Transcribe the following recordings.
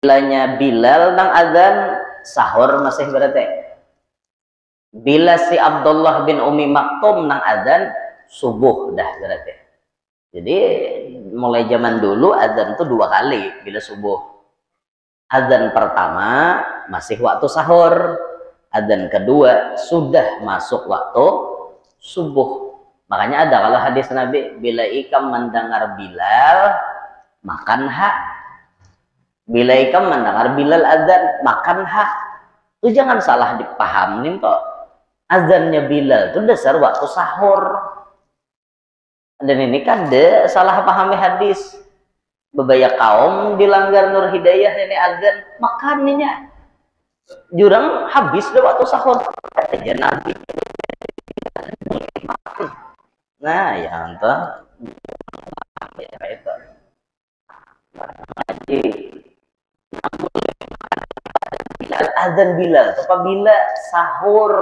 bilanya Bilal nang azan sahur masih berarti. Bila si Abdullah bin Umi Maktum nang azan subuh dah berarti. Jadi mulai zaman dulu azan tuh 2 kali bila subuh. Azan pertama masih waktu sahur. Azan kedua sudah masuk waktu subuh. Makanya ada kalau hadis Nabi, bila ikam mendengar Bilal makan hak. Bila ikam mendengar Bilal azan makan hak. Itu jangan salah dipahamin kok. Azannya Bilal itu dasar waktu sahur. Dan ini kan ada salah pahami hadis. Bebaya kaum dilanggar Nur Hidayah ini azan makannya. Jurang habis deh waktu sahur. Aja Nabi. Nah, ya entah. Ya itu. Bilal, azan Bilal. Apabila sahur.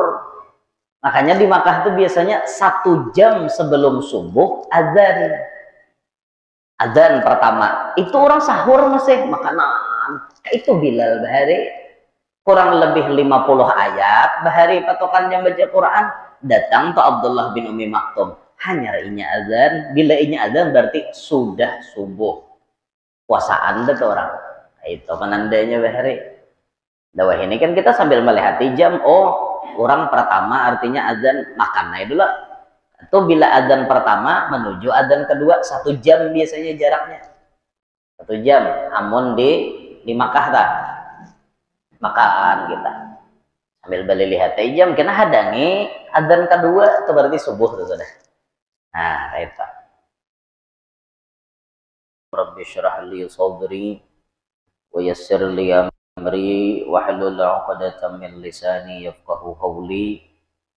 Makanya di Makkah itu biasanya 1 jam sebelum subuh azan. Azan pertama. Itu orang sahur masih makanan. Itu Bilal bahari. Kurang lebih 50 ayat bahari patokannya baca Quran. Datang tuh Abdullah bin Umi Maktum. Hanya inya azan. Bila inya azan berarti sudah subuh. Puasaan deh tuh orang. Itu penandanya bahari. Dawah ini kan kita sambil melihat jam. Oh, orang pertama artinya azan makan. Nah dulu. Itu bila azan pertama menuju azan kedua 1 jam biasanya jaraknya. 1 jam. Amun di Makkah tak. Makan kita sambil balik lihat jam kena hadangi adzan kedua itu berarti subuh itu sudah. Nah itu Rabbi syrah li sadri wa yassir li amri wahlul 'uqdatam min lisani yafqahu qawli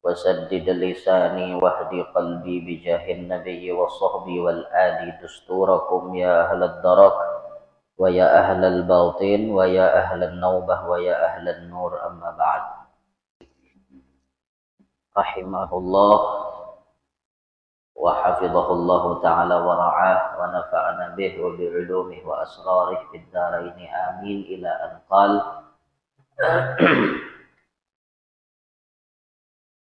wa saddid lisani wahdi qalbi bi jahin nabiyyi wa sahbi wal ali dusturakum ya ahlad darak wa ya ahlal batin wa ya ahlan naubah wa ya ahlan nur amma ba'd. Rahimahullah wa hafizahullah ta'ala wa ra'ah wa nafa'ana bih wa bi'ulumih wa asrarih fid daraini amin ila an qal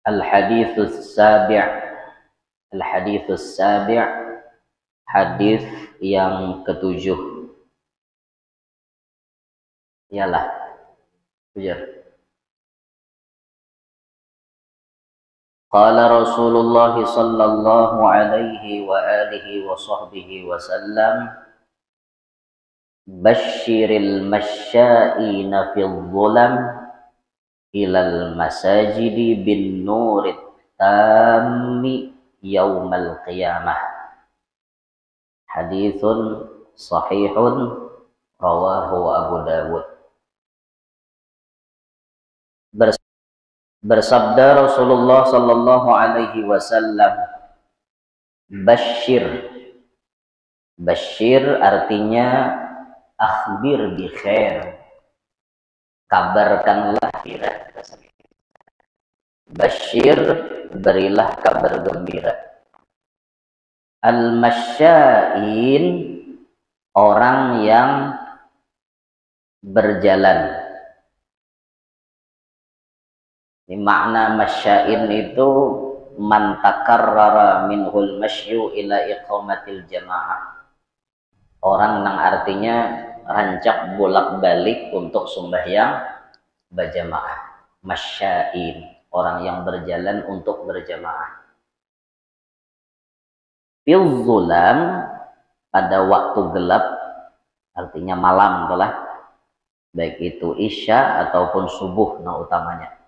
al-hadithus sabi' al-hadithus sabi' hadis yang ke-7 ialah bujur. Qala Rasulullah sallallahu alaihi wa alihi wa sahbihi wa sallam basyiril masya'ina fil dhulam ilal masajidi bin nurit tammi yaumal qiyamah. Hadithun sahihun rawahu Abu Dawud. Bersabda Rasulullah sallallahu alaihi wasallam, basyir. Basyir artinya akhbir bi khair. Kabarkanlah gembira. Basyir, berilah kabar gembira. Al-masya'in, orang yang berjalan. Ini makna masya'in itu man takarrara minhul masyu ila iqamatil jamaah. Orang yang artinya rancak bolak-balik untuk sembahyang berjamaah. Masya'in, orang yang berjalan untuk berjamaah. Fil zulam, pada waktu gelap, artinya malam telah, baik itu isya ataupun subuh nah utamanya.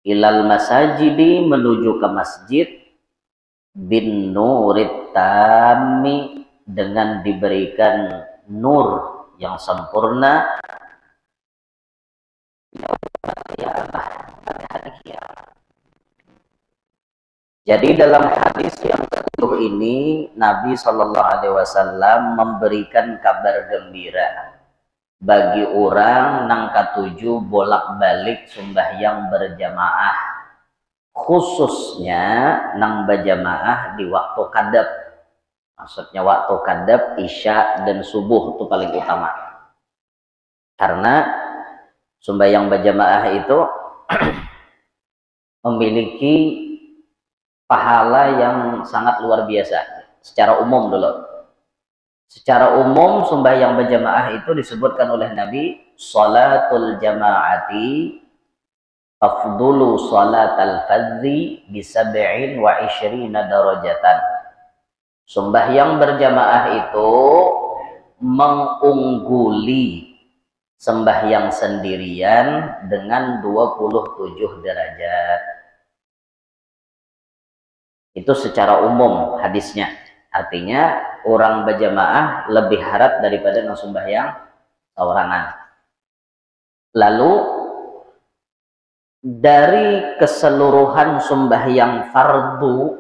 Ilal masajidi, menuju ke masjid, bin nurit tami, dengan diberikan nur yang sempurna, Jadi dalam hadis yang ke-7 ini Nabi Shallallahu Alaihi Wasallam memberikan kabar gembira bagi orang nang ke-7 bolak-balik sembahyang berjamaah, khususnya nang berjamaah di waktu qadab. Maksudnya waktu kadab, isya, dan subuh itu paling utama. Karena sembahyang berjamaah itu memiliki pahala yang sangat luar biasa. Secara umum dulu. Secara umum sembahyang berjamaah itu disebutkan oleh Nabi, salatul jama'ati tafdulu salatal fadzi bisab'in wa isyrina darajatan. Sembahyang berjamaah itu mengungguli sembahyang sendirian dengan 27 derajat. Itu secara umum hadisnya. Artinya orang berjamaah lebih harat daripada yang sembahyang seorangan. Lalu dari keseluruhan sembahyang fardu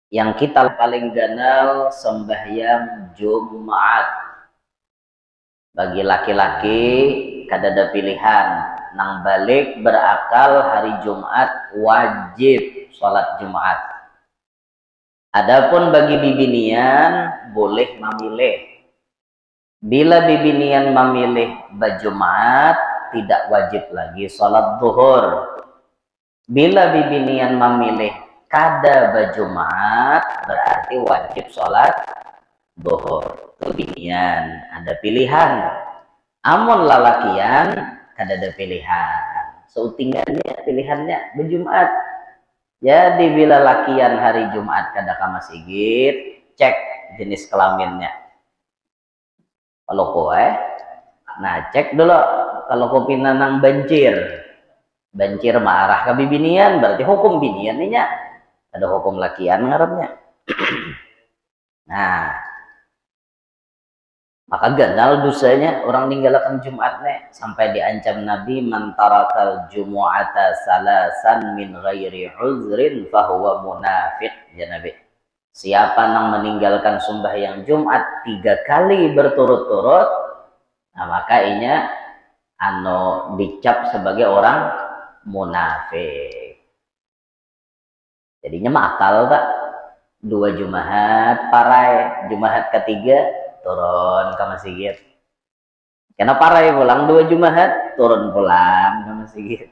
yang kita paling ganal sembahyang Jumat. Bagi laki-laki kadada pilihan, nang balik berakal hari Jumat wajib sholat Jumat. Adapun bagi bibinian boleh memilih. Bila bibinian memilih berjumat tidak wajib lagi sholat zuhur. Bila bibinian memilih kada berjumat berarti wajib sholat zuhur. Bibinian ada pilihan. Amun lalakian kada ada pilihan. Seutingannya pilihannya berjumat. Jadi bila lakian hari Jumat kada ka masjid, cek jenis kelaminnya. Kalau kowe, nah cek dulu kalau kowe pinanang banjir marah ke bibinian berarti hukum binian nya. Ada hukum lakian ngarepnya. Nah, maka ganal dosanya orang ninggalkan Jumat sampai diancam Nabi mantarakal jumu'ata salasan min ghairi uzrin fahuwa munafiq ya Nabi. Siapa yang meninggalkan sembahyang Jumat 3 kali berturut-turut, nah maka inya dicap sebagai orang munafik. Jadinya makal tak 2 Jumat parai, Jumat ketiga turun ke masjid. Karena parai pulang 2 Jumat turun pulang ke masjid.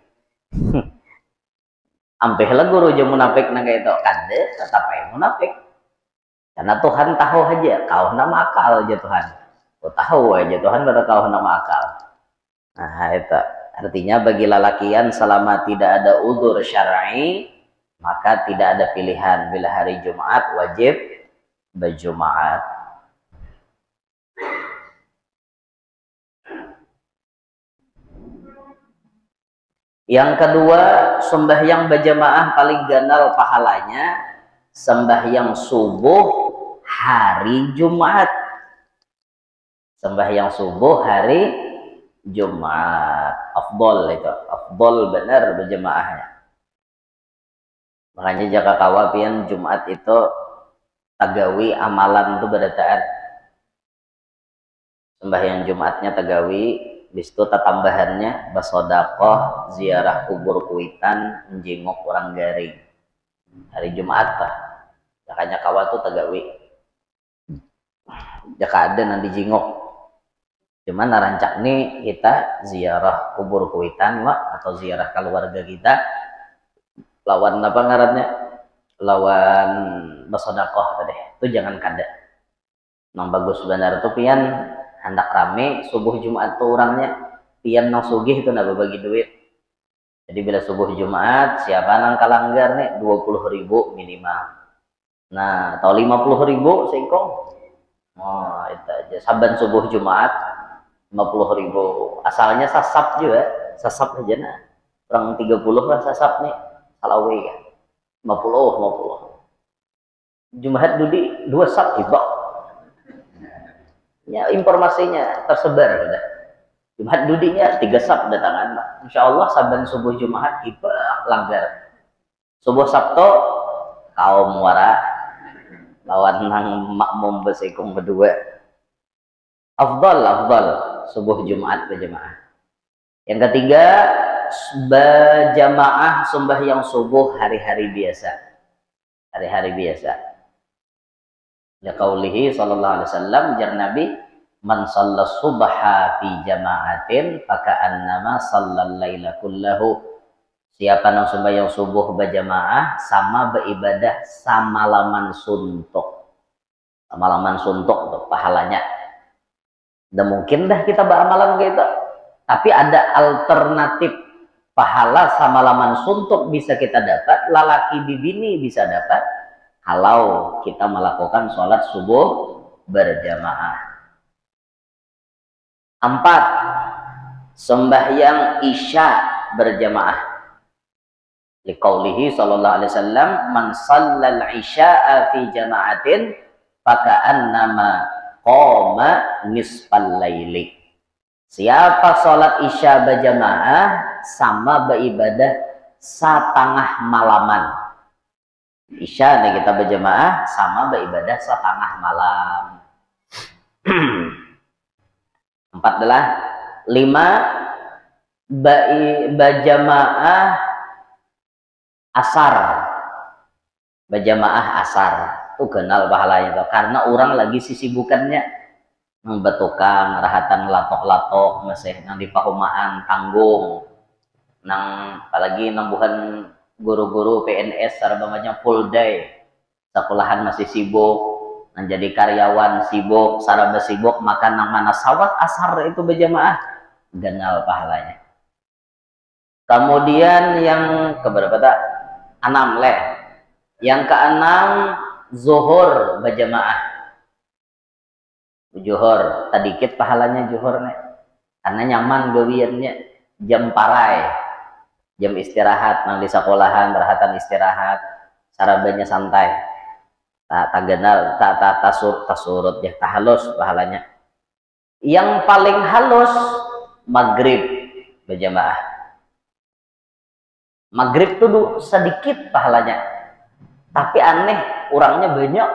Ampehlah guru je munafik nang kayak itu kade tetap aja munafik. Karena Tuhan tahu aja kau nama akal aja Tuhan. Kau tahu aja Tuhan pada kau nama akal. Nah itu artinya bagi lalakian selama tidak ada udzur syar'i maka tidak ada pilihan. Bila hari Jumat wajib berjumat. Yang kedua, sembahyang berjamaah paling ganal pahalanya sembahyang subuh hari Jumat. Sembahyang subuh hari Jumat. Afdol itu. Afdol benar berjamaahnya. Makanya jaka kawapian Jumat itu tagawi amalan itu berataan. Sembahyang Jumatnya tagawi, bis itu tambahannya basodakoh, ziarah kubur kuitan, menjenguk orang garing. Hari Jumat lah. Jakanya kawa itu tagawi. Jaka ada nanti jenguk. Cuman narancak nih kita ziarah kubur kuitan atau ziarah keluarga kita. Lawan apa ngarannya? Lawan bersodakoh tadi. Itu jangan kada. Nang bagus benar tuh pian hendak rame subuh Jumat tuh orangnya pian nang sugih itu nak bagi duit. Jadi bila subuh Jumat siapa nang kalanggar nih 20.000 minimal. Nah, atau 50.000 singkong. Oh, itu aja. Saban subuh Jumat 50.000. Asalnya sasap juga, sasap aja nah. Orang 30 lah sasap nih. Salawi kan 50 Jumat dudi 2 sab ibak ya informasinya tersebar udah. Jumat dudinya 3 sab datangan Insya Allah saban subuh Jumat ibak langgar subuh Sabtu kaum wara lawan nang makmum besikung berdua afdal subuh Jumat berjamaah. Yang ketiga berjamaah sembahyang subuh hari-hari biasa. Hari-hari biasa. Liqaulihi sallallahu alaihi wasallam, jar Nabi, man shalla subha fi jama'atin faka'annama shallal laila kullahu. Siapa yang sembahyang subuh berjamaah sama beribadah samalaman suntuk. Samalaman suntuk tuh pahalanya. Dan mungkin dah kita beramalan gitu. Tapi ada alternatif pahala samalaman suntuk bisa kita dapat, lalaki bibini bisa dapat kalau kita melakukan sholat subuh berjamaah. 4. Sembahyang isya berjamaah. Liqaulihi sallallahu alaihi wasallam, man shallal isya'a fi jama'atin faka'annama qama nisfal laili. Siapa sholat isya berjamaah sama beribadah setengah malaman. Isya nih kita berjamaah sama beribadah setengah malam. 4 adalah 5 berjamaah asar. Berjamaah asar itu kenal pahalanya tuh, karena orang lagi sisibukannya membetukang rahatan latok-latok masih nang di pahumaan tanggung nang apalagi nang bukan guru-guru PNS sarba macam full day sekolahan masih sibuk nang jadi karyawan sibuk sarba sibuk makan nang mana sawat asar itu berjamaah ganal pahalanya. Kemudian yang keberapa tak? 6 leh. Yang ke-6 zuhur berjamaah. Zuhur tadikit pahalanya zuhur nih. Karena nyaman gawiannya jam parai. Jam istirahat nang di sekolahan berhatan istirahat. Sarabanya santai. Tak ganal, tak surut ya, tak halus pahalanya. Yang paling halus maghrib berjamaah. Maghrib tuh sedikit pahalanya, tapi aneh orangnya banyak.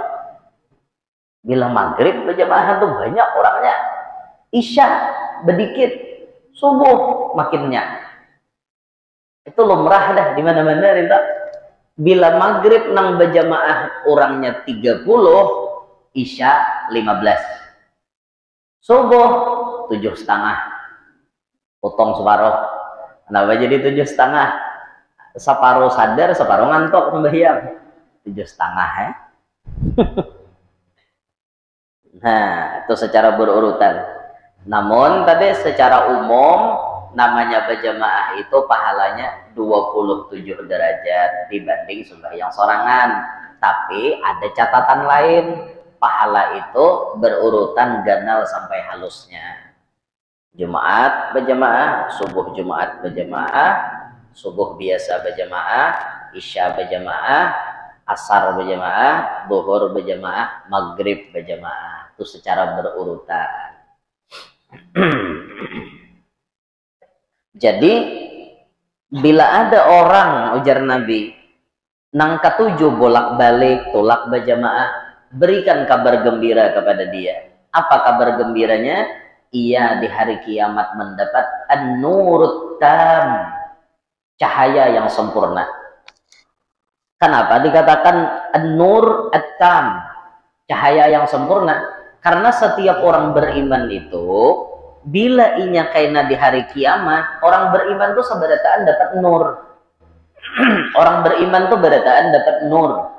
Bila maghrib berjamaah tuh banyak orangnya, isya sedikit, subuh makinnya. Itu lumrah dah di mana-mana rinta. Bila maghrib nang berjamaah orangnya 30, isya 15, subuh 7,5, potong separuh. Kenapa jadi 7,5? Separuh sadar, separuh ngantuk sembahyang. 7,5 ya. Nah, itu secara berurutan. Namun tadi secara umum namanya berjamaah itu pahalanya 27 derajat dibanding sembahyang sorangan. Tapi ada catatan lain, pahala itu berurutan ganal sampai halusnya. Jumat berjamaah, subuh Jumat berjamaah, subuh biasa berjamaah, isya berjamaah, asar berjamaah, zuhur berjamaah, maghrib berjamaah. Itu secara berurutan. Jadi bila ada orang ujar Nabi nang ketujuh bolak-balik tolak berjamaah, berikan kabar gembira kepada dia. Apa kabar gembiranya? Ia di hari kiamat mendapat an-nurut tam, cahaya yang sempurna. Kenapa dikatakan an-nur at-tam, cahaya yang sempurna? Karena setiap orang beriman itu bila inya kaina di hari kiamat, orang beriman tuh seberataan dapat nur. Orang beriman tuh berataan dapat nur,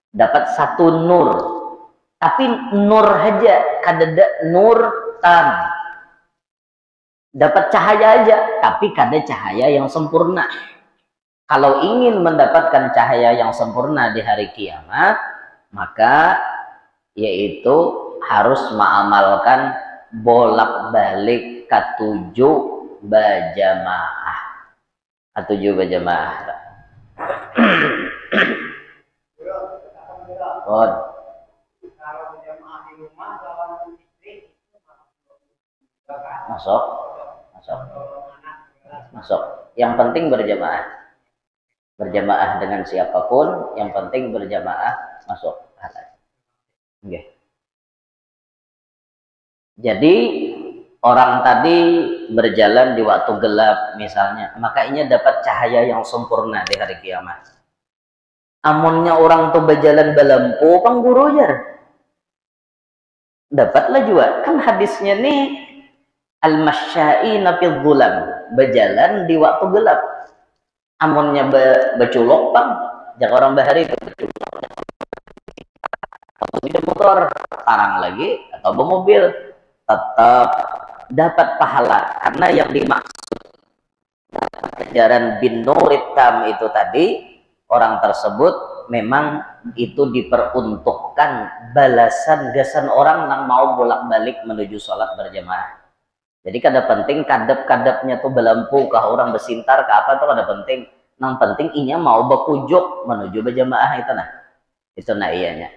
dapat satu nur. Tapi nur aja, kadada nur tam. Dapat cahaya aja, tapi kada cahaya yang sempurna. Kalau ingin mendapatkan cahaya yang sempurna di hari kiamat, maka yaitu harus mengamalkan bolak-balik ketujuh berjamaah. Ketujuh berjamaah. Masuk. Yang penting berjamaah. Berjamaah dengan siapapun, yang penting berjamaah masuk. Okay. Jadi orang tadi berjalan di waktu gelap misalnya, makanya dapat cahaya yang sempurna di hari kiamat. Amunnya orang tuh berjalan belampu, pangguru ya. Dapatlah juga kan hadisnya nih, al-masya'ina fil dhulam, berjalan di waktu gelap. Amunnya beculok bang, jangan orang bahari itu sepeda motor, sekarang lagi atau bermobil, tetap dapat pahala karena yang dimaksud ajaran bin Nuritam itu tadi, orang tersebut memang itu diperuntukkan balasan gasan orang yang mau bolak-balik menuju sholat berjamaah. Jadi kada penting kadep-kadepnya tuh belampu kah orang bersintar kah apa tuh kada penting. Yang penting inya mau berkujuk menuju berjamaah itu nah. Itu nah ianya.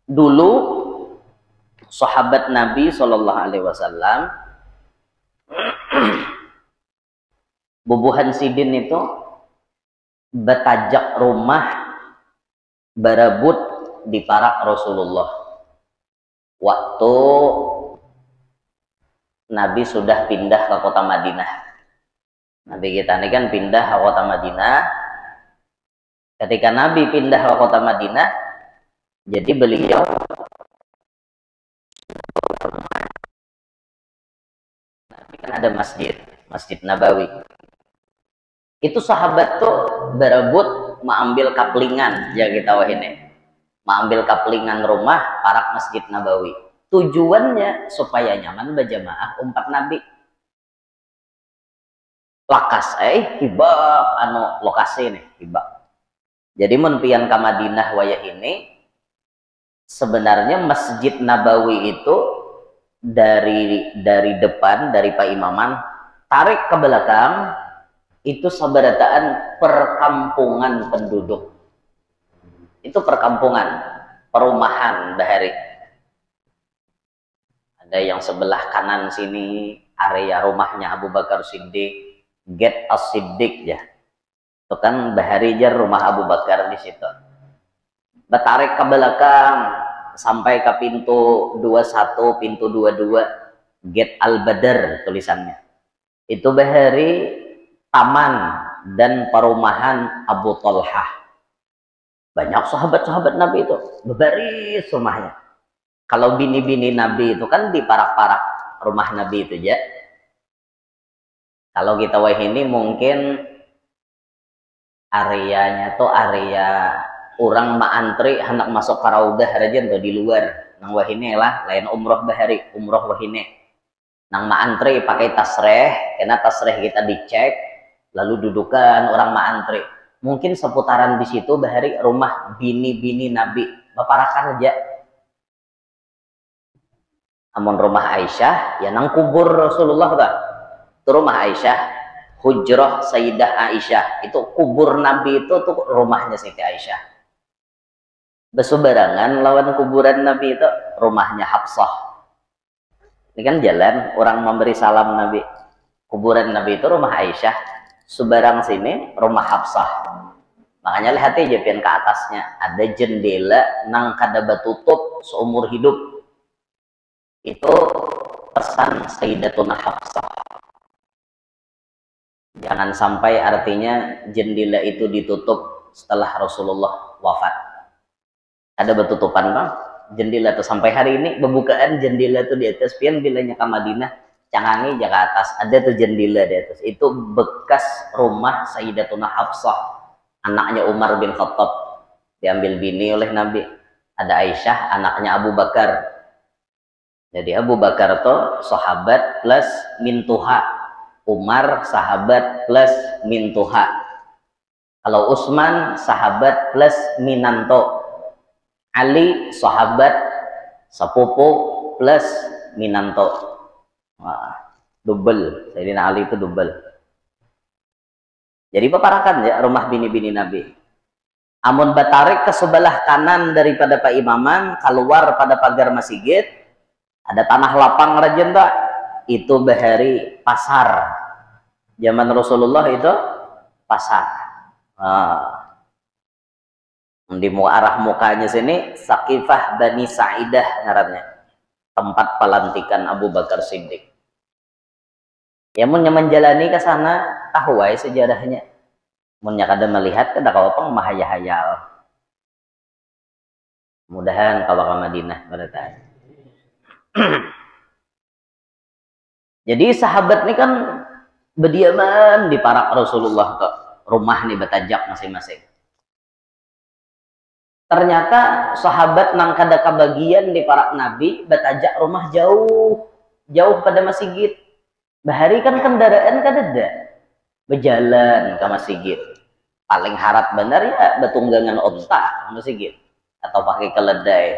Dulu sahabat Nabi Shallallahu Alaihi Wasallam bubuhan sidin itu betajak rumah barabut di parak Rasulullah waktu Nabi sudah pindah ke kota Madinah. Nabi kita ini kan pindah ke kota Madinah. Ketika Nabi pindah ke kota Madinah, jadi beliau Nabi kan ada Masjid Nabawi. Itu sahabat tuh berebut mengambil kaplingan, ya kita wah ini, mengambil kaplingan rumah parak Masjid Nabawi. Tujuannya supaya nyaman berjamaah umpat Nabi. Lakas hibak anu lokasi nih hibak. Jadi menpian ke Madinah wayah ini sebenarnya Masjid Nabawi itu dari depan dari Pak Imaman tarik ke belakang itu sabarataan perkampungan penduduk. Itu perkampungan, perumahan bahari. Ada yang sebelah kanan sini area rumahnya Abu Bakar Siddiq, Gate As-Siddiq ya. Itu kan bahari jar rumah Abu Bakar di situ. Betarik ke belakang sampai ke pintu 21, pintu 22, Gate Al-Badr tulisannya. Itu bahari taman dan perumahan Abu Talhah. Banyak sahabat-sahabat Nabi itu berbaris rumahnya. Kalau bini-bini Nabi itu kan di parak-parak rumah Nabi itu ya. Kalau kita wah ini mungkin areanya tuh area orang maantri hendak masuk ke raudah aja tuh di luar. Nang wah ini lah lain umroh bahari, umroh wah ini. Nang maantri pakai tasreh, karena tasreh kita dicek, lalu dudukan orang maantri. Mungkin seputaran di situ bahari rumah bini-bini Nabi, baparakan aja. Amun rumah Aisyah, ya nang kubur Rasulullah tak. Itu rumah Aisyah, hujrah Sayyidah Aisyah. Itu kubur Nabi itu tuh rumahnya Siti Aisyah. Besubarangan lawan kuburan Nabi itu rumahnya Hafsah. Ini kan jalan orang memberi salam Nabi. Kuburan Nabi itu rumah Aisyah. Subarang sini rumah Hafsah. Makanya lihat aja pian ke atasnya ada jendela nang kada batutup seumur hidup. Itu pesan Sayyidatuna Hafsah. Jangan sampai artinya jendela itu ditutup setelah Rasulullah wafat. Ada betutupan bang jendela tuh sampai hari ini pembukaan jendela tuh di atas pian bilanya ke Madinah cangangi jaga atas ada tuh jendela di atas itu bekas rumah Sayyidatuna Hafsah anaknya Umar bin Khattab diambil bini oleh Nabi. Ada Aisyah anaknya Abu Bakar. Jadi Abu Bakar tuh sahabat plus mintuha. Umar sahabat plus mintuha. Kalau Utsman sahabat plus minanto. Ali sahabat sepupu plus minanto. Wah, double. Sayyidina Ali itu double. Jadi peparakan ya rumah bini-bini Nabi. Amun batarik ke sebelah kanan daripada Pak Imaman keluar pada pagar masjid ada tanah lapang rajin tak? Itu bahari pasar. Zaman Rasulullah itu pasar. Di arah mukanya sini Saqifah Bani Sa'idah ngarannya. Tempat pelantikan Abu Bakar Siddiq. Ya mun menjalani ke sana tahu wae sejarahnya. Mun kada melihat kada apa mahaya-hayal. Mudahan kawa ka Madinah pada taat. Jadi sahabat ini kan berdiaman di parak Rasulullah ke rumah nih betajak masing-masing. Ternyata sahabat nang kada kebagian di parak Nabi betajak rumah jauh pada masjid. Bahari kan kendaraan kada ada, berjalan ke masjid. Paling harap benar ya betunggangan onta ke masjid atau pakai keledai.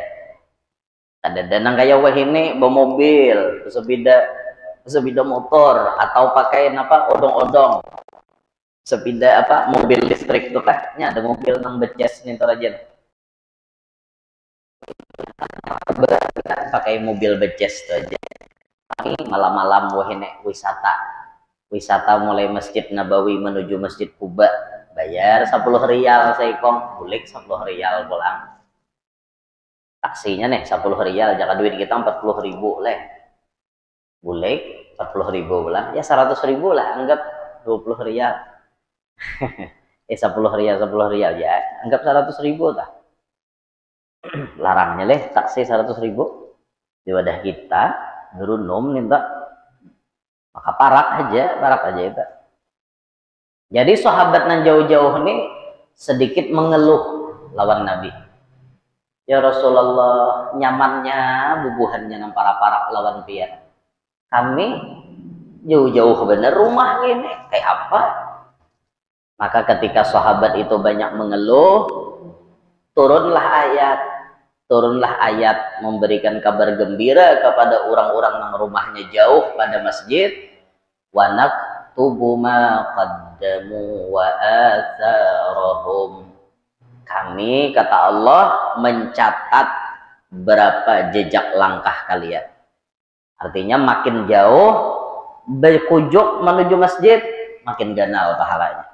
Kada ada nang kaya wah ini bawa mobil, sepeda motor atau pakai apa odong-odong. Sepeda apa mobil listrik tuh kan? Nya ada mobil nang beces nih aja. Pakai mobil beces tuh aja. Tapi malam-malam wah ini wisata mulai Masjid Nabawi menuju Masjid Kuba, bayar 10 rial seikong, bulik 10 rial pulang. Taksinya nih 10 rial, jaka duit kita 40 ribu leh. Bulik 40 ribu pulang, ya 100 ribu lah, anggap 20 rial. 10 rial ya, anggap 100 ribu tak. Larangnya leh taksi 100 ribu di wadah kita gerunum nih tak, maka parak aja itu. Jadi sahabat nan jauh-jauh nih sedikit mengeluh lawan Nabi. Ya Rasulullah, nyamannya bubuhannya nang parak lawan pian. Kami jauh-jauh bener rumah ini kayak apa? Maka ketika sahabat itu banyak mengeluh, turunlah ayat memberikan kabar gembira kepada orang-orang yang rumahnya jauh pada masjid. Wa naktubu ma qaddamu wa atharahum. Kami, kata Allah, mencatat berapa jejak langkah kalian. Artinya makin jauh berkujuk menuju masjid, makin ganal pahalanya.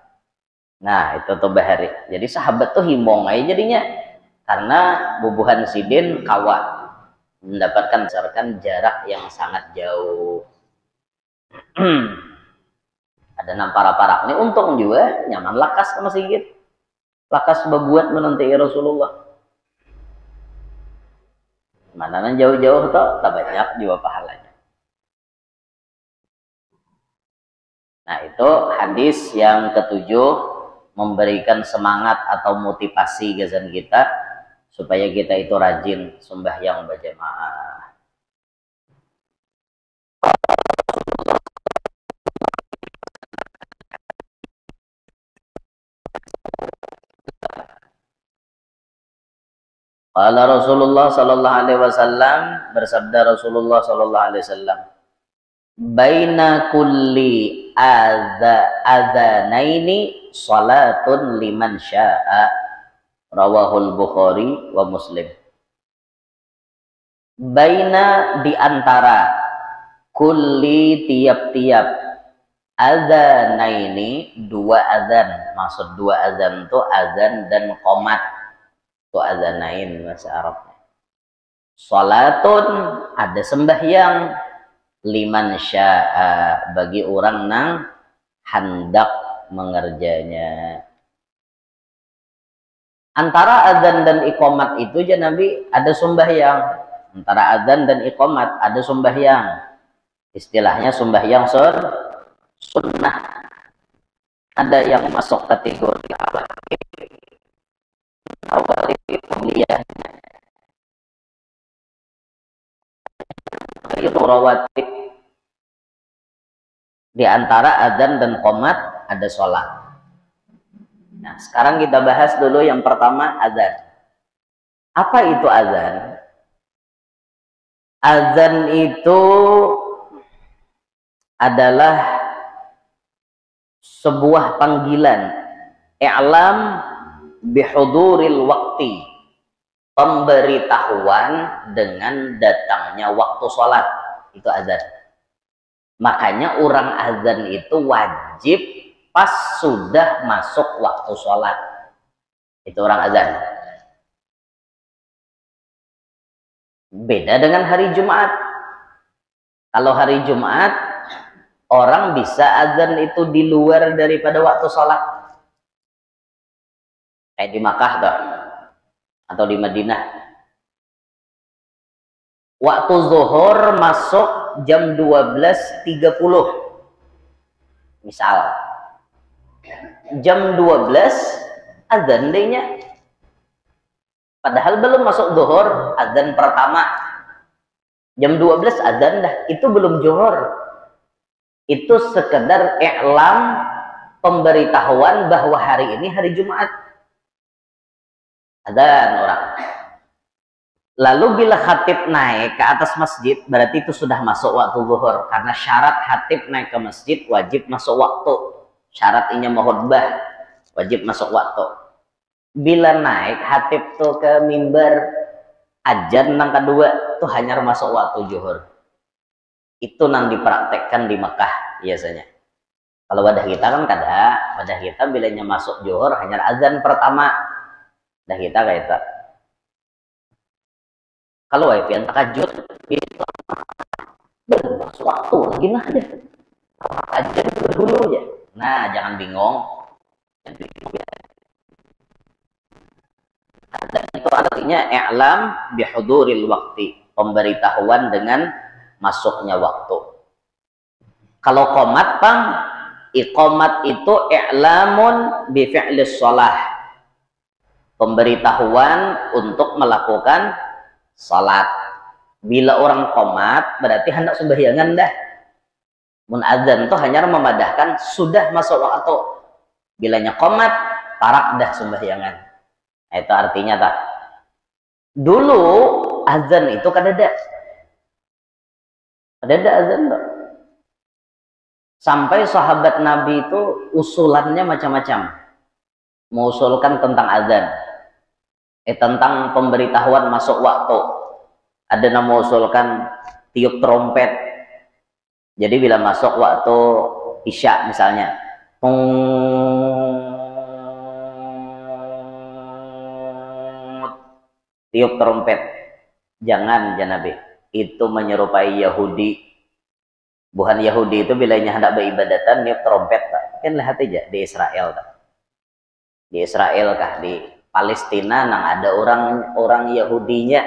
Nah itu tuh bahari. Jadi sahabat tuh himbong aja jadinya. Karena bubuhan sidin kawa mendapatkan jarak yang sangat jauh. Ada enam para ini untung juga nyaman lakas ke masjid. Lakas berbuat menanti Rasulullah. Mana jauh-jauh tuh tak banyak juga pahalanya. Nah itu hadis yang ketujuh, memberikan semangat atau motivasi gazan kita supaya kita itu rajin sembahyang berjamaah. Qala Rasulullah sallallahu alaihi wasallam, bersabda Rasulullah sallallahu alaihi wasallam, baina kulli adzanaini salatun liman syaa, rawahul Bukhari wa Muslim. Baina di antara, kulli tiap-tiap, adzanaini dua adzan. Maksud dua adzan itu adzan dan qomat. Itu adzanain bahasa Arabnya. Salatun ada sembahyang, liman syaa bagi orang nang hendak mengerjanya. Antara adzan dan iqamat itu ya Nabi ada sembahyang. Antara adzan dan iqamat ada sembahyang. Istilahnya sembahyang sunnah. Ada yang masuk kategori apa? Rawatib. Di antara adzan dan qomat ada sholat. Nah, sekarang kita bahas dulu yang pertama, adzan. Apa itu adzan? Adzan itu adalah sebuah panggilan, i'lam bihuduril waqti, pemberitahuan dengan datangnya waktu sholat. Itu adzan. Makanya orang adzan itu wajib pas sudah masuk waktu sholat. Itu orang adzan. Beda dengan hari Jumat. Kalau hari Jumat orang bisa adzan itu di luar daripada waktu sholat. Kayak di Makkah tuh, atau di Madinah. Waktu zuhur masuk jam 12.30. Misal jam 12 azan dehnya. Padahal belum masuk zuhur, azan pertama. Jam 12 azan dah, itu belum zuhur. Itu sekedar i'lam, pemberitahuan bahwa hari ini hari Jumat. Azan orang. Lalu bila khatib naik ke atas masjid, berarti itu sudah masuk waktu zuhur. Karena syarat khatib naik ke masjid wajib masuk waktu. Syarat inya mau khutbah wajib masuk waktu. Bila naik khatib tuh ke mimbar, azan nang kedua tuh hanya masuk waktu zuhur. Itu nang dipraktekkan di Mekah biasanya. Kalau wadah kita kan kada, wadah kita bilanya masuk zuhur hanya azan pertama. Dah kita kayak itu. Kalau wifi tahajud itu masuk waktu lagi nah aja. Azan dulu aja. Nah, jangan bingung. Azan itu artinya i'lam bihuduril waqti, pemberitahuan dengan masuknya waktu. Kalau qomat bang, iqamat itu i'lamun bi fi'lis shalah, pemberitahuan untuk melakukan salat. Bila orang qomat berarti hendak sembahyangan dah. Mun azan itu hanya memadahkan sudah masuk waktu. Bilanya qomat tarak dah sembahyangan. Nah, itu artinya tak. Dulu azan itu kadada. Kadada azan tak. Sampai sahabat Nabi itu usulannya macam-macam. Mengusulkan tentang azan. Tentang pemberitahuan masuk waktu. Ada yang mengusulkan tiup trompet. Jadi bila masuk waktu isya misalnya, tiup trompet. Jangan Nabi. Itu menyerupai Yahudi. Bukan Yahudi itu bilanya hendak beribadatan tiup trompet tak. Kan lihat aja di Israel tak. Di Israel kah, di Palestina nang ada orang Yahudinya.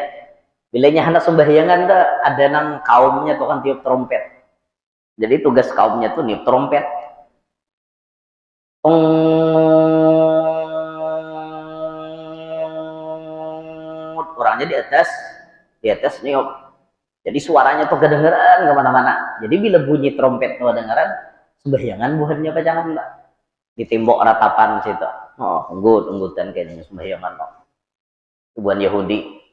Bilanya hendak sembahyangan tak, ada nang kaumnya tuh kan tiup trompet. Jadi tugas kaumnya tuh niup trompet. Orangnya di atas niup. Jadi suaranya tuh kedengeran kemana-mana. Jadi bila bunyi trompet tuh kedengeran, sembahyangan bukannya apa jangan enggak. Di tembok ratapan situ. Oh, unggutan kayaknya sembahyangan. Bukan Yahudi.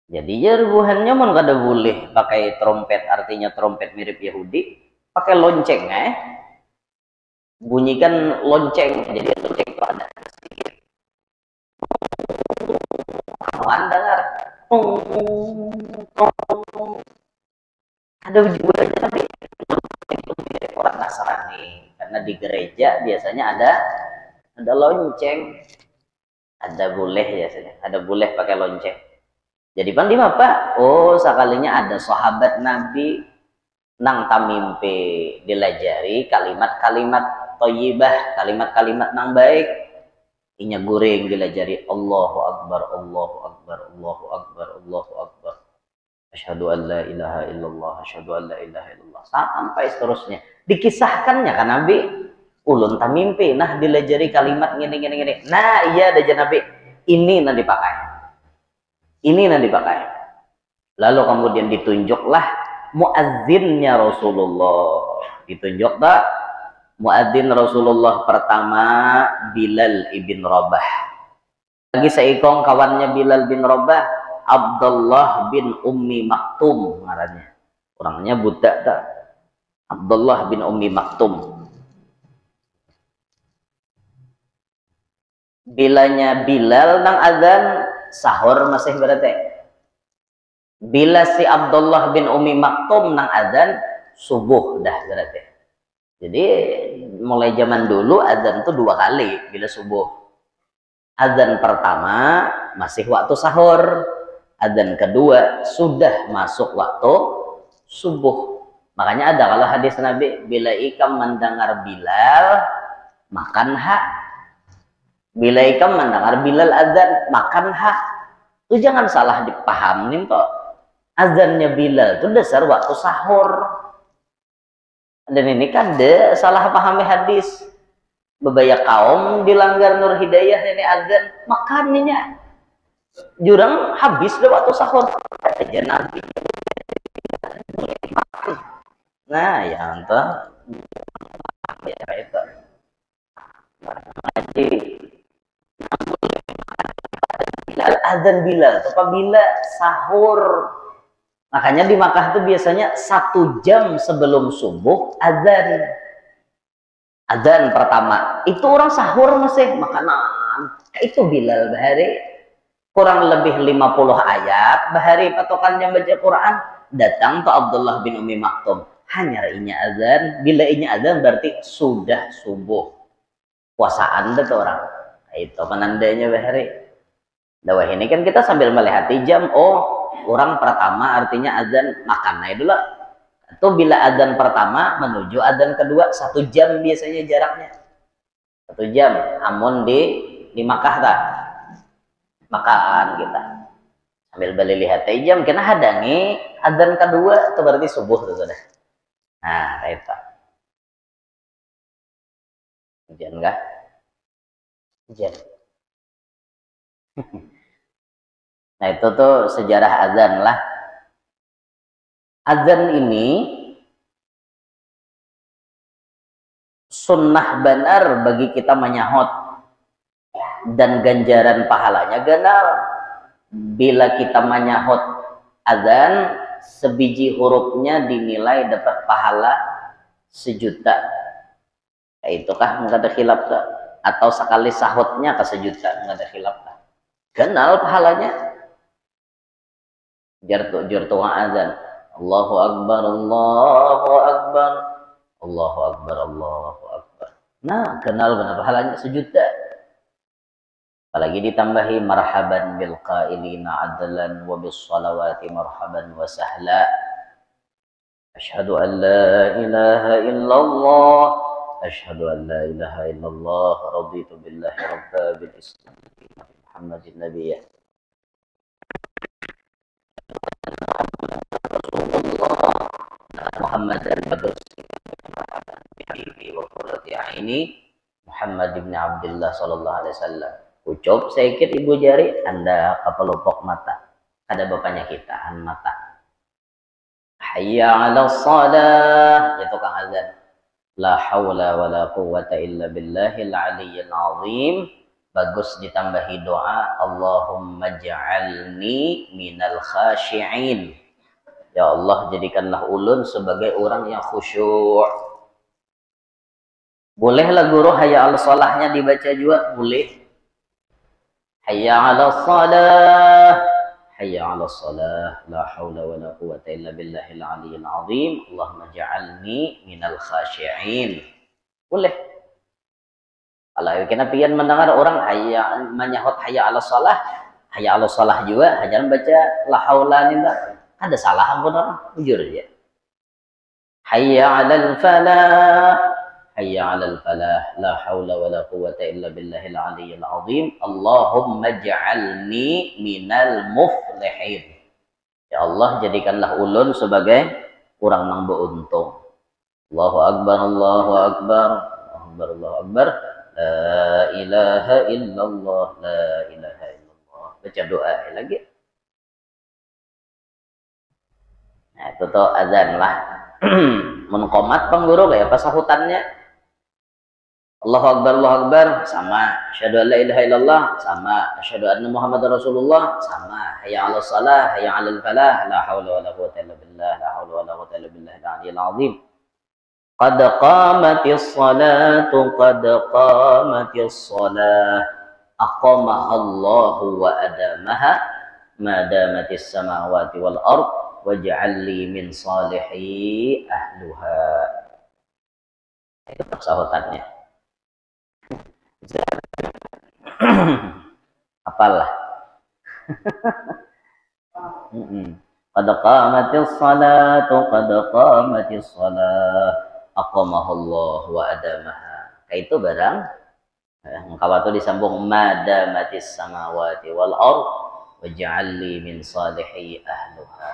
Jadi ya rubuhannya mun kada boleh pakai trompet, artinya trompet mirip Yahudi, pakai lonceng bunyikan lonceng, jadi lonceng itu ada sedikit kawan dengar ada juga tapi itu mirip orang Nasrani, karena di gereja biasanya ada lonceng, ada boleh biasanya, ada boleh pakai lonceng. Jadi pandi apa? Oh, sekalinya ada sahabat Nabi nang tamimpe dilajari kalimat-kalimat thayyibah, kalimat-kalimat nang baik. Inya goreng dilajari Allahu Akbar, Allahu Akbar, Allahu Akbar, Allahu Akbar. Asyhadu an la ilaha illallah, asyhadu an la ilaha illallah. Sampai seterusnya. Dikisahkannya kan Nabi ulun tamimpe nah dilajari kalimat gini. Nah, iya ada Nabi. Ini nanti dipakai. Ini nanti dipakai. Lalu kemudian ditunjuklah muadzinnya Rasulullah. Ditunjuk tak? Muadzin Rasulullah pertama Bilal ibn Rabah. Lagi seikong kawannya Bilal bin Rabah, Abdullah bin Ummi Maktum ngarannya. Orangnya budak tak? Abdullah bin Ummi Maktum. Bilanya Bilal nang azan sahur masih berarti. Bila si Abdullah bin Ummi Maktum nang azan subuh dah berarti. Jadi mulai zaman dulu azan tuh 2 kali bila subuh. Azan pertama masih waktu sahur. Azan kedua sudah masuk waktu subuh. Makanya ada kalau hadis Nabi, bila ikam mendengar Bilal makan hak. Bila ikam mendengar Bilal azan makan hak. Itu jangan salah dipahamin kok. Azannya Bilal itu dasar waktu sahur. Dan ini kan salah pahami hadis. Bebaya kaum dilanggar nur hidayah ini azan makannya. Jurang habis deh waktu sahur. Aja nanti. Nah, ya entah. Ya itu. Jadi azan Bilal, apabila sahur. Makanya di Makkah itu biasanya 1 jam sebelum subuh azan. Azan pertama. Itu orang sahur masih makanan. Itu Bilal bahari. Kurang lebih 50 ayat. Bahari patokannya baca Quran. Datang ke Abdullah bin Umi Maktum. Hanya inya azan. Bila inya azan berarti sudah subuh. Puasaan itu orang. Itu penandanya bahari. Dawah ini kan kita sambil melihat jam. Oh, orang pertama artinya azan makan. Nah itulah. Itu bila azan pertama menuju azan kedua 1 jam biasanya jaraknya. 1 jam. Amun di Makkah tak makan kita. Sambil balik lihat jam kena hadangi azan kedua itu berarti subuh itu sudah. Nah, itu. Hujan enggak? Hujan. Nah itu tuh sejarah azan lah. Azan ini sunnah benar bagi kita menyahut dan ganjaran pahalanya ganal. Bila kita menyahut azan, sebiji hurufnya dinilai dapat pahala 1.000.000. Itukah nggak ada khilaf tak? Atau sekali sahutnya ke 1.000.000 nggak ada khilaf tak? Ganal pahalanya. Jartu azan. Allahu Akbar, Allahu Akbar, Allahu Akbar, Allahu Akbar. Nah, kenal benar pahalanya 1.000.000. Apalagi ditambahi marhaban bil qailina adlan wa bis salawati marhaban wa sahla. Asyhadu an la ilaha illallah, asyhadu an la ilaha illallah, raditu billahi rabba bil islam Muhammadin nabiyya. Muhammad ini Muhammad bin Abdullah sallallahu alaihi wasallam. Ucap sedikit ibu jari Anda kapelupok mata. Ada bapaknya kita an mata. Hayya 'alas shalah, itu kang azan. La haula wala quwwata illa billahil aliyyil azim. Bagus ditambahi doa Allahumma ja'alni minal khashi'in. Ya Allah, jadikanlah ulun sebagai orang yang khusyuk. Bolehlah guru hayya 'alas shalahnya dibaca juga, boleh. Hayya 'alas shalah, hayya 'alas shalah, la haula wala quwwata illa billahil aliyyil azim. Allahumma ja'alni minal khashi'in. Boleh. Kalau kita pian mendengar orang hayya menyahut hayya 'alas shalah, hayya 'alas shalah juga hanya baca la haula ninda. Ada salah pun orang, jujur aja. Hayya 'alal falah, hayya 'alal falah, la haula wala quwwata illa billahil aliyyil azim. Allahumma ja'alni minal muflihin. Ya Allah, jadikanlah ulun sebagai orang yang beruntung. Allahu akbar, Allahu akbar, Allahu akbar, Allahu akbar. La ilaha illallah, la ilaha illallah. Baca doa lagi. Nah, itu tuh azan lah. Menkomat pengguru kayak pas sahutannya. Allahu Akbar, Allahu Akbar, sama. Asyhadu an la ilaha illallah, sama. Asyhadu anna Muhammadar Rasulullah, sama. Hayya 'alas shalah, hayya 'alal falah, la haula wala quwwata illa billah, la haula wala quwwata illa billahil aliyyil azim. Qad qamatis salatu, qad qamatis salah. Aqamaha Allahu wa adamaha, ma damatis samawati wal ard. Waj'al li min salihi ahluha. Itu persahutannya. Apalah. Qad qamatis salatu, qad qamatis salah. Aqamahallahu wa adamaha. Kayak itu barang. Kalau itu disambung madamatis samawati wal ard. waj'al li min salihi ahliha.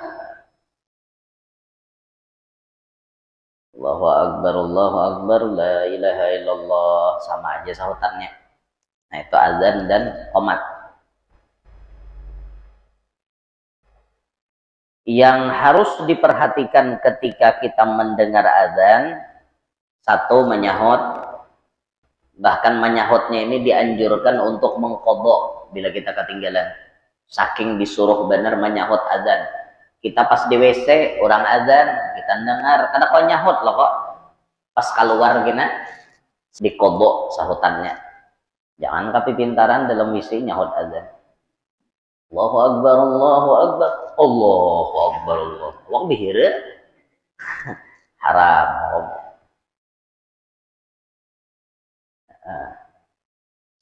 Allahu akbar, la ilaha illallah, sama aja sahutannya. Nah, itu azan dan qomat. Yang harus diperhatikan ketika kita mendengar azan, satu, menyahut. Bahkan menyahutnya ini dianjurkan untuk mengqadha bila kita ketinggalan. Saking disuruh benar menyahut azan. Kita pas di WC, orang azan, kita dengar, kada kok nyahut loh kok. Pas keluar gini, diqadha sahutannya. Jangan kapi pintaran dalam WC nyahut azan. Allahu akbar, Allahu akbar, Allahu akbar, Allahu akbar. Bihira haram.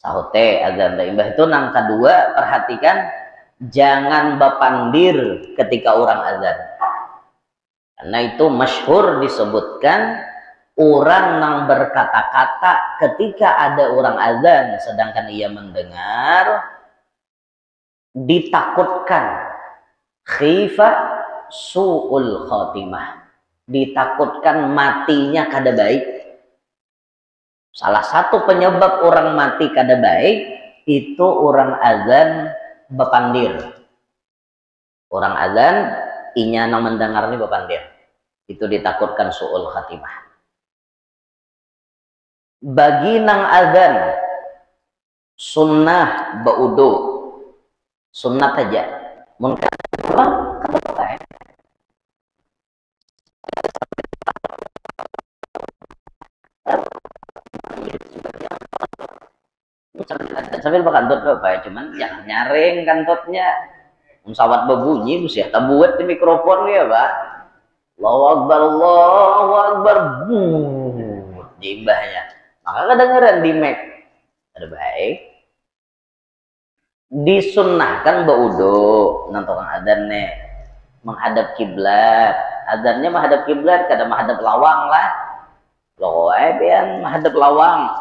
Sahute azan imbah itu. Nang kedua, perhatikan jangan bapandir ketika orang azan. Karena itu masyhur disebutkan orang yang berkata-kata ketika ada orang azan sedangkan ia mendengar, ditakutkan khifa su'ul khatimah, ditakutkan matinya kada baik. Salah satu penyebab orang mati kada baik itu orang azan bapandir. Orang azan inya nang mendengar ni bapandir, itu ditakutkan su'ul khatimah. Bagi nang azan sunnah baudu, sunnah aja. Mungkin sambil bakantut apa, cuman jangan nyaring kantutnya. Sawat berbunyi mesti ya buat di mikrofon ya, Pak. Allahu akbar, Allahu akbar, diimbahnya. Maka kedengeran di mic. Ada baik. Disunnahkan baudo nonton adzan nih menghadap kiblat. Adzannya menghadap kiblat, kada menghadap lawang lah. Loh, pian menghadap lawang.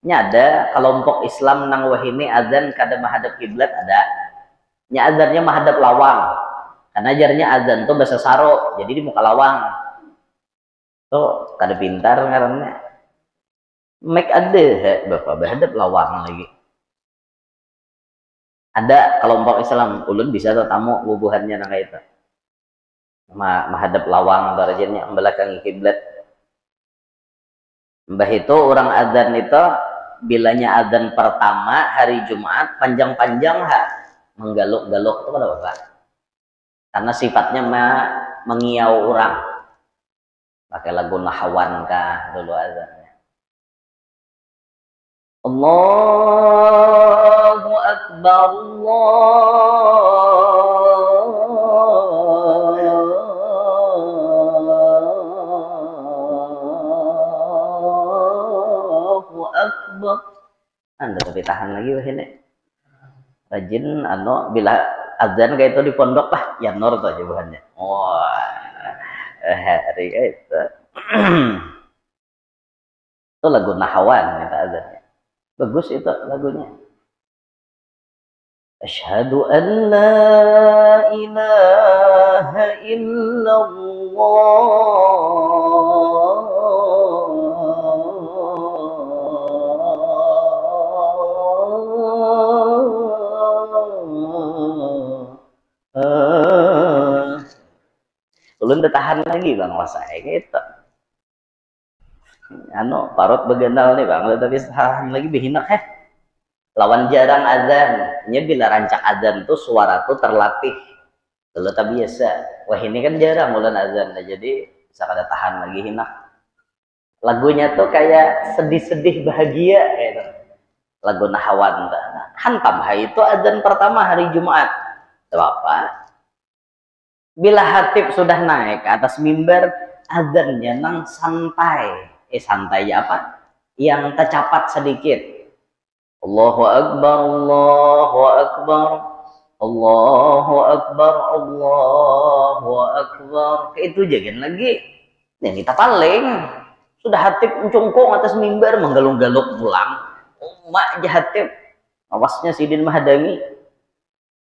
Ada kelompok Islam nang wahini azan kada menghadap kiblat ada. Nya azannya menghadap lawang. Karena ajarnya azan tuh bahasa Saro, jadi di muka lawang. Tuh kada pintar ngarannya. Make ada Bapak menghadap lawang lagi. Ada kelompok Islam ulun bisa tuh tamu wubuhannya nang kayak itu. Menghadap lawang darajatnya membelakangi kiblat. Mbah itu orang azan itu bilanya azan pertama hari Jumat panjang-panjang menggaluk-galuk itu pada Bapak. Karena sifatnya mengiau orang. Pakai lagu nahawan kah dulu azannya. Allahu akbar, Allahu akbar. Anda tapi tahan lagi wah ini. Rajin bila azan kayak itu di pondok lah ya nur tuh jawabannya. Wah, hari itu itu lagu nahawan kita azannya bagus itu lagunya. Asyhadu an la ilaha illallah. Ulun tahan lagi bang wasai gitu. Parut begenal nih bang, tapi tahan lagi behina lawan jarang azan. Nya bila rancak azan tuh suara tuh terlatih. Kalau tak biasa. Wah ini kan jarang ulan azan, jadi bisa kada tahan lagi hina. Lagunya tuh kayak sedih-sedih bahagia gitu. Lagu nahawan. Hantam itu azan pertama hari Jumat. Apa? Bila hatib sudah naik ke atas mimbar, azannya nang santai. Santai apa? Yang tercapat sedikit. Allahu akbar, Allahu akbar, Allahu akbar, Allahu akbar. Itu jangan lagi. Yang kita paling sudah hatib mencungkung atas mimbar menggalung-galuk pulang. Mak jahatib. Awasnya Sidin Mahadami.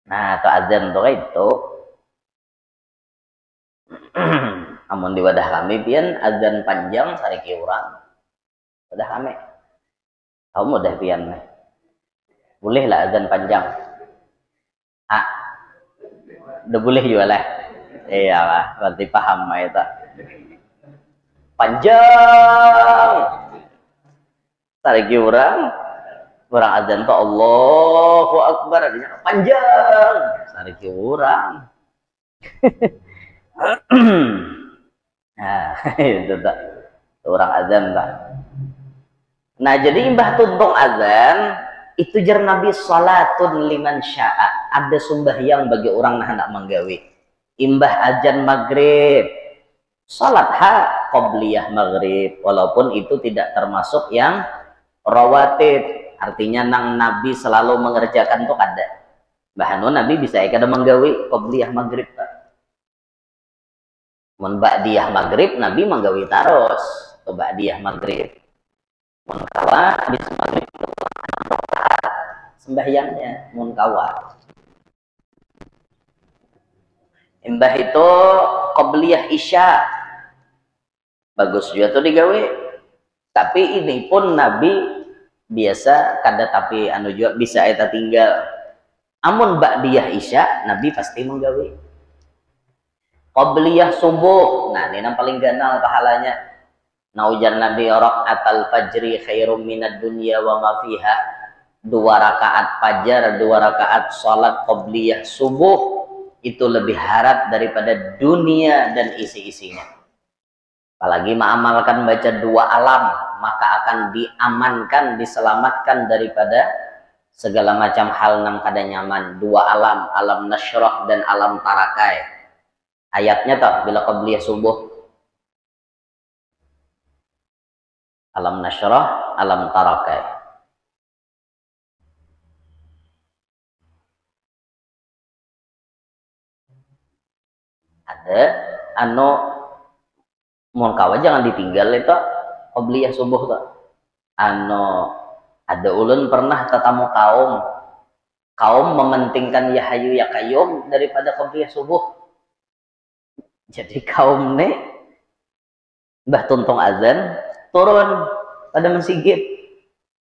Nah, atau adzan tuh itu amun di wadah kami pian adzan panjang sariki urang. Wadah kami. Kamu udah pian meh. Boleh lah adzan panjang. Ah, udah boleh juga lah. Iya lah, berarti paham mah itu. Panjang. Sariki urang adzan tuh Allahu Akbar artinya panjang. Sariki urang. Nah, itu tak orang azan tak. Nah, jadi imbah tuntung azan itu jar Nabi salatun liman sya'a. Ada sembahyang bagi orang nah hendak menggawe. Imbah azan maghrib, salat qobliyah maghrib, walaupun itu tidak termasuk yang rawatib. Artinya nang Nabi selalu mengerjakan tuh kada. Bahkan Nabi bisa kada menggawe qobliyah maghrib tak. Mun ba'diyah maghrib Nabi menggawi taros ke ba'diyah maghrib. Mun kawa habis maghrib itu sembahyangnya mun kawa. Imbah itu qobliyah isya. Bagus juga tuh digawe. Tapi ini pun Nabi biasa kada tapi anu juga bisa eta tinggal. Amun ba'diyah isya Nabi pasti menggawe. Qobliyah subuh, nah ini yang paling ganal pahalanya. Naujan Nabi rakaatal fajri khairum minad dunya wa ma fiha. 2 rakaat fajar, 2 rakaat salat qobliyah subuh itu lebih harap daripada dunia dan isi-isinya. Apalagi mengamalkan baca 2 alam, maka akan diamankan, diselamatkan daripada segala macam hal yang kada nyaman. 2 alam, alam nasyrah dan alam tarakai. Ayatnya toh bila qobliyah subuh alam nasyrah alam tarakai. Ada anu mun kawa jangan ditinggal itu qobliyah subuh tuh. Anu ada ulun pernah tetamu kaum mementingkan ya hayu ya qayyum daripada qobliyah subuh. Jadi kaum nih mbah tuntung azan turun pada masjid,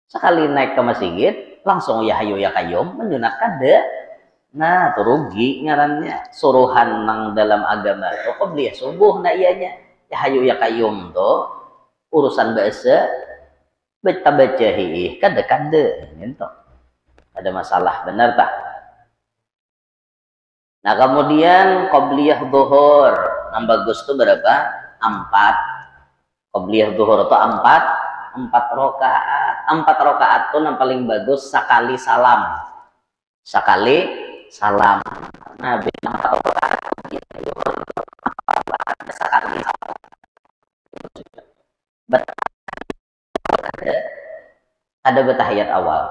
sekali naik ke masjid langsung ya hayu ya qayyum menunat kada. Nah itu rugi ngarannya. Suruhan nang dalam agama itu qobliyah subuh nah ianya ya hayu ya qayyum tuh urusan bahasa baca hiih kada gitu. Ada masalah benar tak? Nah kemudian qobliyah zuhur yang bagus tuh berapa? 4. Qobliyah zuhur itu 4 rakaat. 4 rakaat tuh yang paling bagus sekali salam. Sekali salam. Nah, bila 4 rakaat sekali salam. Ada bertahiyat awal.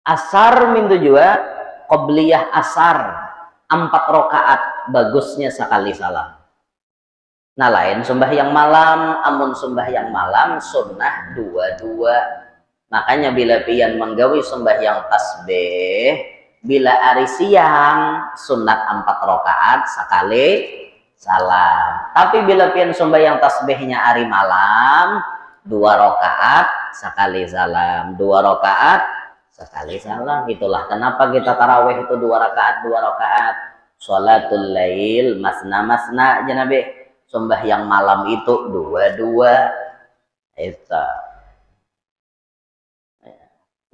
Asar min juga qobliyah asar 4 rakaat bagusnya sekali salam. Nah lain sembahyang malam, amun sembahyang malam sunnah 2-2. Makanya bila pian menggawi sembahyang tasbih, bila hari siang sunat 4 rakaat sekali salam. Tapi bila pian sembahyang tasbihnya hari malam 2 rakaat sekali salam, 2 rakaat sekali salam. Itulah kenapa kita tarawih itu 2 rakaat 2 rakaat. Sholatul lail masna janabi. Sembahyang malam itu 2-2. Itu.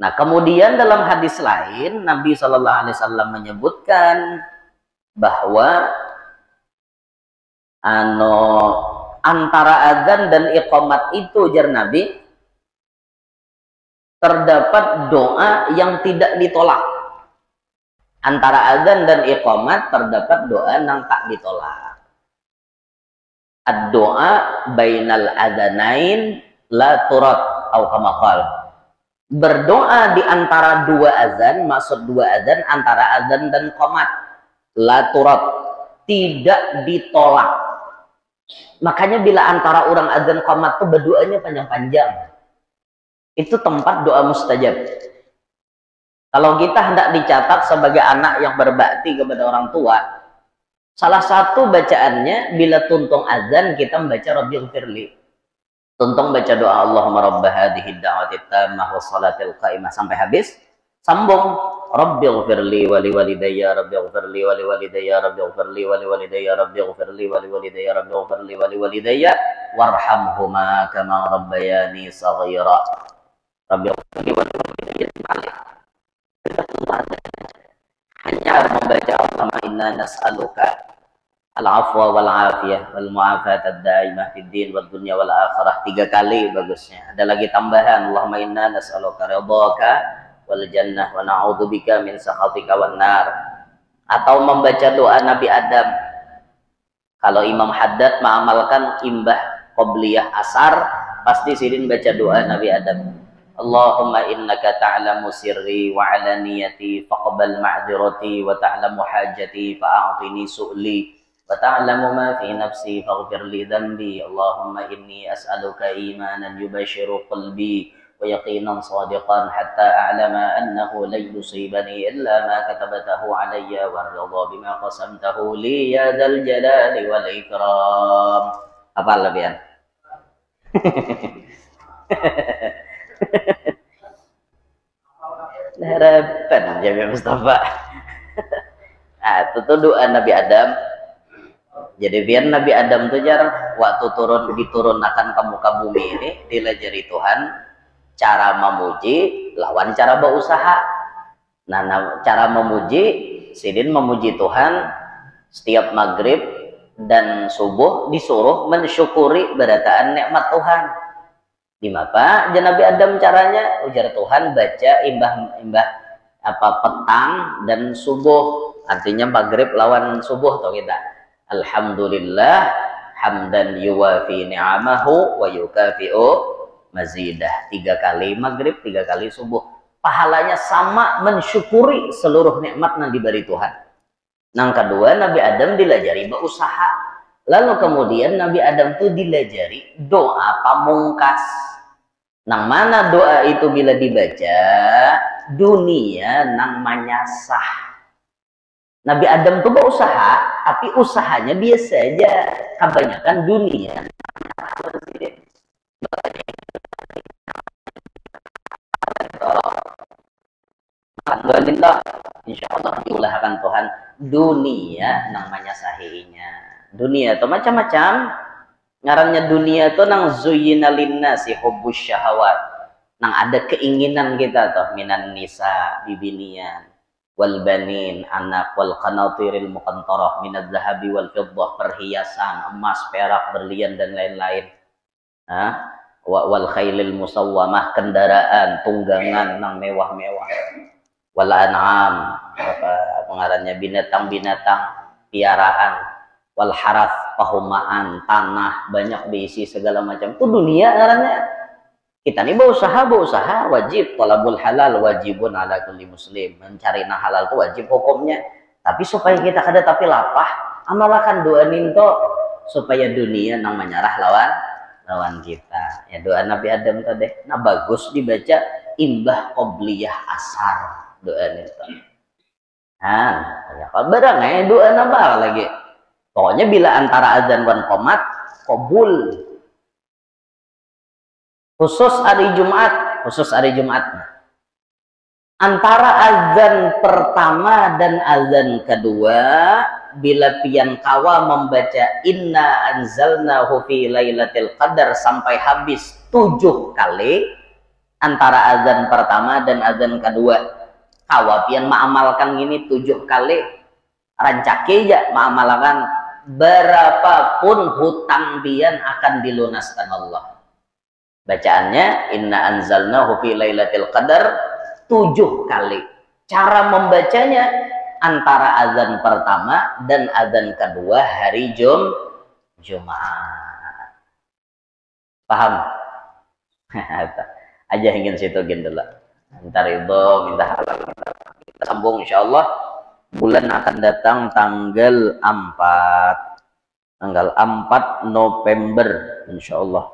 Nah kemudian dalam hadis lain Nabi Shallallahu Alaihi Wasallam menyebutkan bahwa antara adzan dan iqamat itu jar Nabi terdapat doa yang tidak ditolak. Antara adzan dan iqamat terdapat doa yang tak ditolak. Ad-doa bainal adzanain la turat atau kama qala. Berdoa di antara 2 azan, maksud 2 azan antara azan dan qomat, la turat, tidak ditolak. Makanya bila antara orang azan qomat tuh berdoanya panjang-panjang. Itu tempat doa mustajab. Kalau kita hendak dicatat sebagai anak yang berbakti kepada orang tua, salah satu bacaannya bila tuntung azan kita membaca Rabbighfirli. Tuntung baca doa Allahumma rabb hadhihi ad-da'wati tammah was salatil qa'imah sampai habis. Sambung Rabbighfirli wa liwalidayya Rabbighfirli wa liwalidayya Rabbighfirli wa liwalidayya Rabbighfirli wa liwalidayya Rabbighfirli wa liwalidayya warhamhuma kama rabbayani shaghira. Rabbighfirli wa liwalidayya. Hanya membaca Allahumma inna nas'aluka al-afwa wal afiyah wal mu'afat ad-daimah fid din wad dunya wal akhirah 3 kali bagusnya. Ada lagi tambahan Allahumma inna nas'aluka ridhaka wal jannah wa na'udzubika min sakhatika wan nar. Atau membaca doa Nabi Adam. Kalau Imam Haddad mengamalkan imbah qobliyah asar, pasti sidin baca doa Nabi Adam. Allahumma innaka ta'lamu sirri wa alaniyati faqbal ma'dzirati wa ta'lamu hajati fa'atini su'li wa ta'lamu ma fi nafsi faghfir li dhanbi. Allahumma inni as'aluka imanan yubashiru qalbi wa yaqinan sadiqan hatta a'lama annahu la yusibani illa ma katabtahu alayya wa ridha bima qasamtahu li ya dzal jalali wal ikram. Apa lebihan? Harapan Jami Mustafa. Nah, itu tuh doa Nabi Adam. Jadi biar Nabi Adam tuh jarang waktu diturunkan ke muka bumi ini dilajari Tuhan cara memuji lawan cara berusaha. Nah, cara memuji sidin memuji Tuhan setiap maghrib dan subuh disuruh mensyukuri berataan nikmat Tuhan. Gimana Nabi Adam caranya? Ujar Tuhan baca imbah apa petang dan subuh, artinya maghrib lawan subuh tuh kita. Alhamdulillah hamdan yuwafi ni'amahu wa yukafi'u mazidah. 3 kali maghrib, 3 kali subuh. Pahalanya sama mensyukuri seluruh nikmat yang diberi Tuhan. Yang kedua Nabi Adam dilajari berusaha. Lalu kemudian Nabi Adam tuh dilajari doa pamungkas. Nang mana doa itu bila dibaca dunia nang manyasah. Nabi Adam tuh berusaha, tapi usahanya biasa aja. Kebanyakan dunia. Alhamdulillah, insya Allah diulahkan Tuhan dunia nang manyasahinya. Dunia itu macam-macam. Ngarannya dunia itu nang zuyyina linnasi hubbus syahawat. Nang ada keinginan kita tuh minan nisa bibinian wal banin anak wal qanatiril muqantarah minadz zahabi wal fiddah perhiasan emas perak berlian dan lain-lain. Wal khailil musawwamah kendaraan tunggangan nang mewah-mewah. Wal an'am apa pengarannya binatang-binatang piaraan. Wal haraf pahumaan tanah banyak diisi segala macam itu dunia ngarannya. Kita nih berusaha wajib talabul halal wajibun ala kulli muslim, mencari nah halal itu wajib hukumnya, tapi supaya kita kada tapi lapah amalkan doa ninto supaya dunia nang menyerah lawan kita ya. Doa Nabi Adam tadi nah bagus dibaca imbah qobliyah asar doa ninto. Ya kalau barang doa napa lagi. Pokoknya bila antara azan wan qomat qabul. Khusus hari Jumat. Antara azan pertama dan azan kedua bila pian kawa membaca inna anzalnahu fi lailatul qadar sampai habis 7 kali antara azan pertama dan azan kedua. Kawa pian mengamalkan ini 7 kali rancake aja mengamalkan berapapun hutang pian akan dilunaskan Allah. Bacaannya inna anzalnahu fi lailatul qadar 7 kali. Cara membacanya antara azan pertama dan azan kedua hari Jumat. Paham? Aja ingin situ gendela. Minta ridho, minta halal. Kita sambung insyaallah bulan akan datang tanggal 4 November insyaallah.